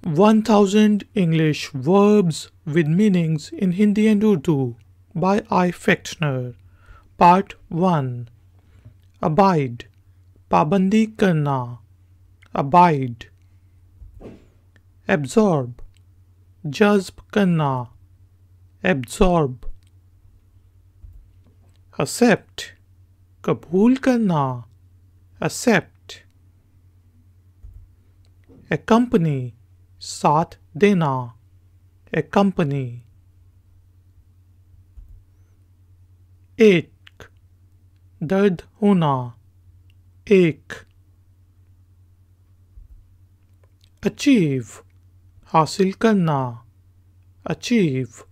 1000 English Verbs with Meanings in Hindi and Urdu by I. Fechner. Part 1. Abide. Pabandi karna. Abide. Absorb. Jazb karna. Absorb. Accept. Kabul karna. Accept. Accompany. साथ देना. Accompany. एक. दर्द होना. एक. Achieve. हासिल करना. Achieve.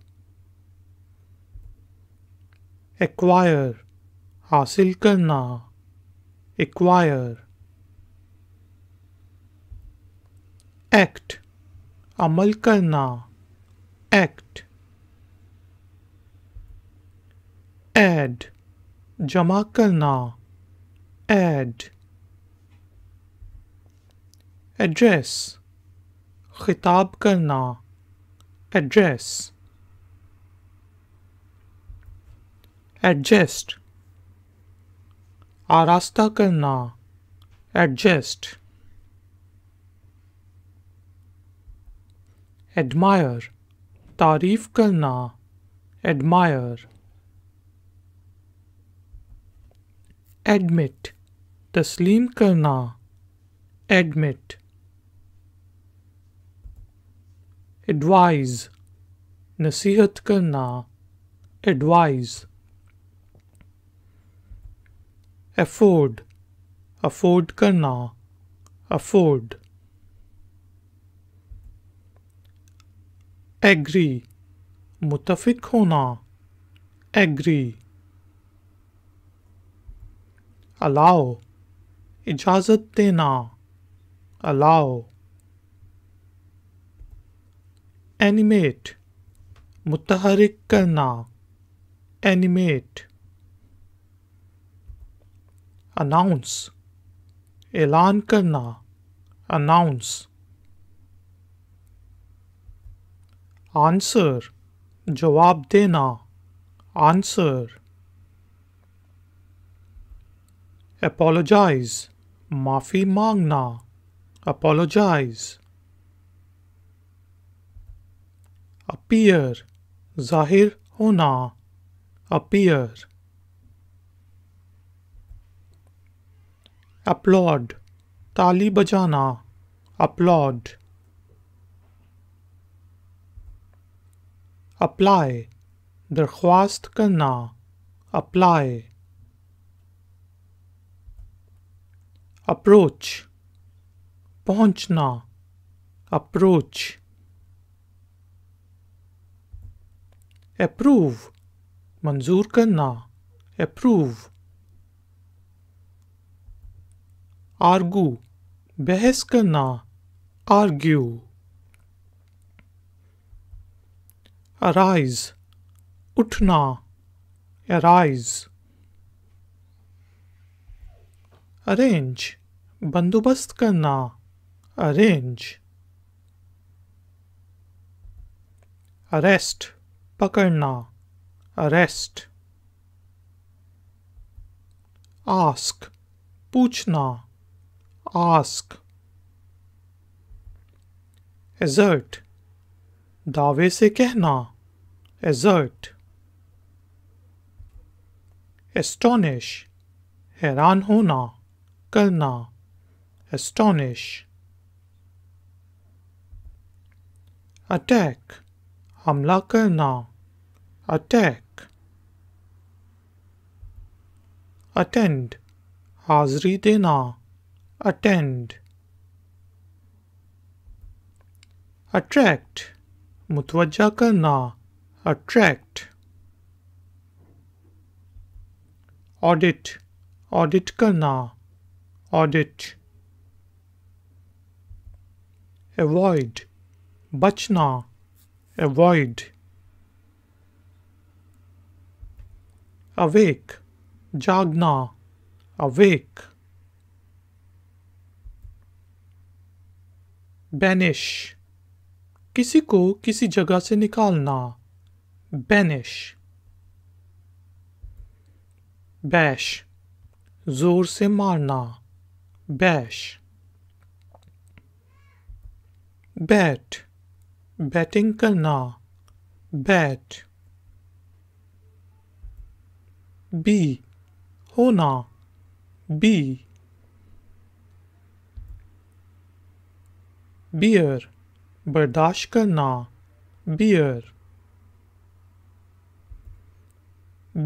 Acquire. हासिल करना. Acquire. Act. अमल करना. Act. Add. जमा करना. Add. Address. खिताब करना. Address. Adjust. आरास्ता करना. Adjust. Admire. तारीफ करना. Admire. Admit. तस्लीम करना. Admit. Advise. नसीहत करना. Advise. Afford. afford करना. Afford. Agree. मुत्तफिक होना. Agree. Allow. इजाज़त देना. Allow. Animate. मुतहरिक करना. Animate. Announce. ऐलान करना. Announce. Answer. जवाब देना. Answer. Apologize. माफ़ी मांगना. Apologize. Appear. ज़ाहिर होना. Appear. Applaud. ताली बजाना. Applaud. Apply. दरख्वास्त करना. Apply. Approach. पहुंचना. Approach. Approve. मंजूर करना. Approve. Argue. बहस करना. Argue. Arise. उठना. Arise. Arrange. बंदोबस्त करना. Arrange. Arrest. पकड़ना. Arrest. Ask. पूछना. Ask. Assert. दावे से कहना. Assert. Astonish. हैरान होना. करना. Astonish. Attack. हमला करना. Attack. Attend. हाज़री देना. Attend. Attract. मुतवज्जा करना. Attract. Audit. ऑडिट करना. Audit. Avoid. बचना. Avoid. Awake. जागना. Awake. Banish. किसी को किसी जगह से निकालना, banish. bash, जोर से मारना, bash. bat, बैटिंग करना, bat. be, होना, be. bear, बर्दाश्त करना, bear.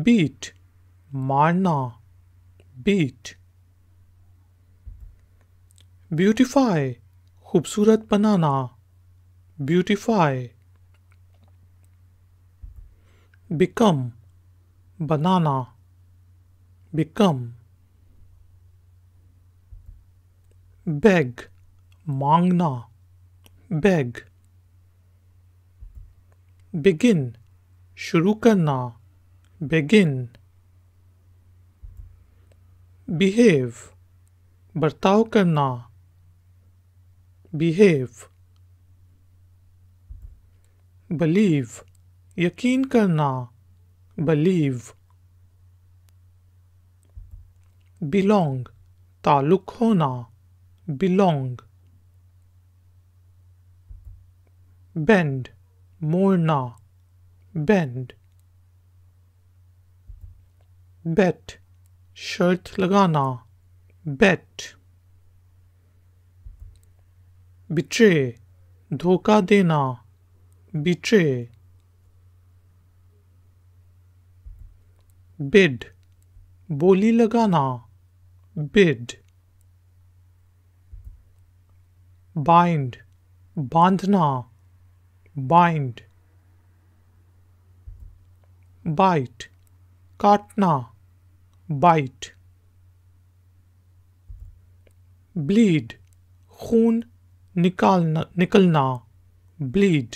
beat, मारना, beat. beautify, खूबसूरत बनाना, beautify. become, बनाना, become. beg, मांगना, beg. begin, शुरू करना, begin. behave, बर्ताव करना, behave. believe, यकीन करना, believe. belong, ताल्लुक होना, belong. bend, मोड़ना, bend. bet, शर्त लगाना, bet. betray, धोखा देना, betray. bid, बोली लगाना, bid. bind, बांधना, bind. bite, काटना, bite. bleed, खून निकलना, bleed.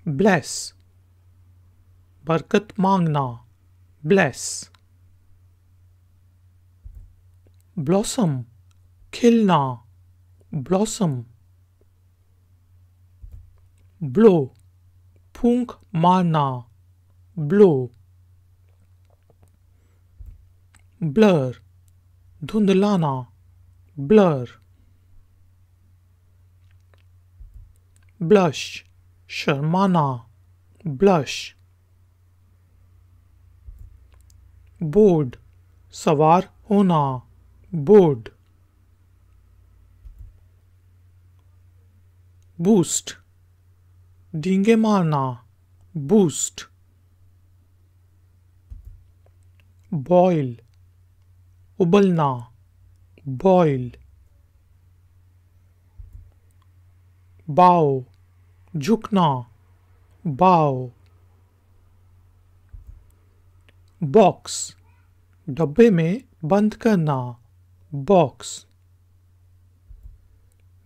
bless, बरकत मांगना, bless. blossom, खिलना, blossom. blow, फूंक मारना, blow. blur, धुंधलाना, blur. blush, शर्माना, blush. board, सवार होना, board. boost, डींगे मारना, boost. boil, उबलना, boil. bow, झुकना, bow. box, डब्बे में बंद करना, box.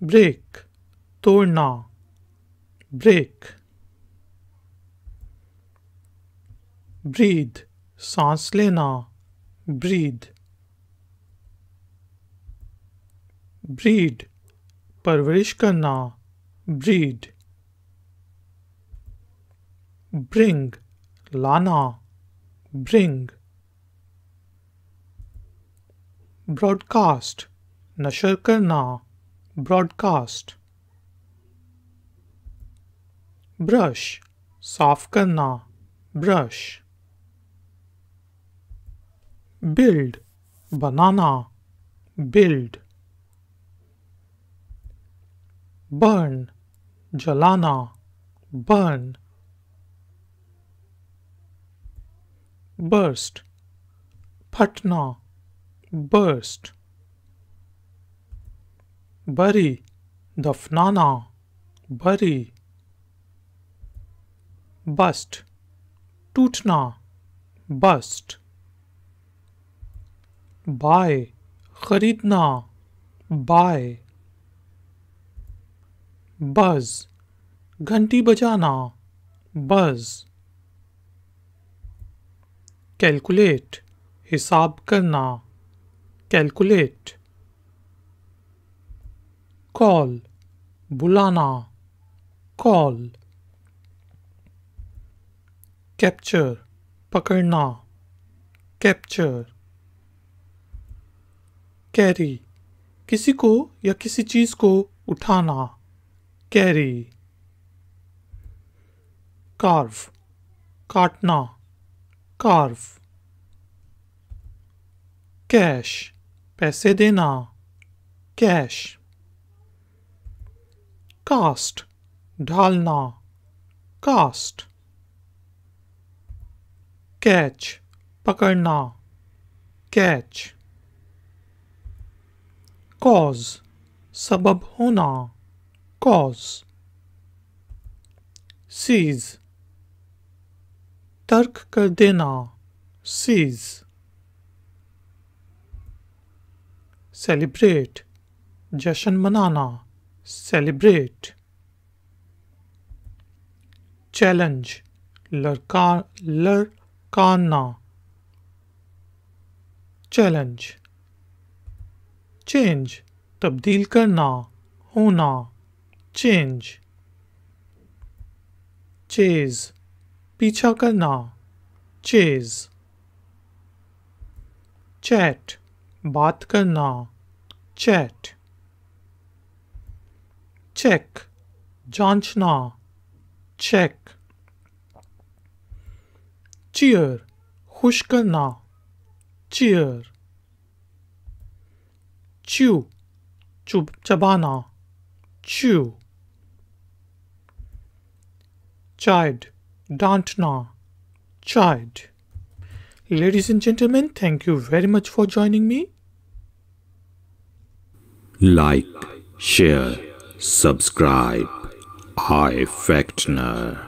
break, तोड़ना, break. breathe, सांस लेना, breathe. breed, परवरिश करना, breed. bring, लाना, bring. broadcast, नशर करना, broadcast. brush, साफ करना, brush. build, बनाना, build. burn, जलाना, burn. burst, फटना, burst. bury, दफनाना, bury. bust, टूटना, bust. buy, खरीदना, buy. buzz, घंटी बजाना, buzz. calculate, हिसाब करना, calculate. call, बुलाना, कॉल। कैप्चर, पकड़ना, कैप्चर। कैरी, किसी को या किसी चीज को उठाना, कैरी। कार्व, काटना, कार्व। कैश, पैसे देना, कैश। कास्ट, ढालना, कास्ट। कैच, पकड़ना, कैच। कॉज, सबब होना, कॉज। सीज, तर्क कर देना, सीज। सेलिब्रेट, जश्न मनाना, celebrate. Challenge, Larkana, challenge. Change, तब्दील करना, होना, चेंज। चेज, पीछा करना, चेज। चैट, बात करना, चैट। चेक, जांचना, चेक। चीयर, खुश करना, चीयर। च्यू, चबाना, च्यू। चाइड, डांटना, chide. Ladies and gentlemen, thank you very much for joining me. Like, share, subscribe. I Factner.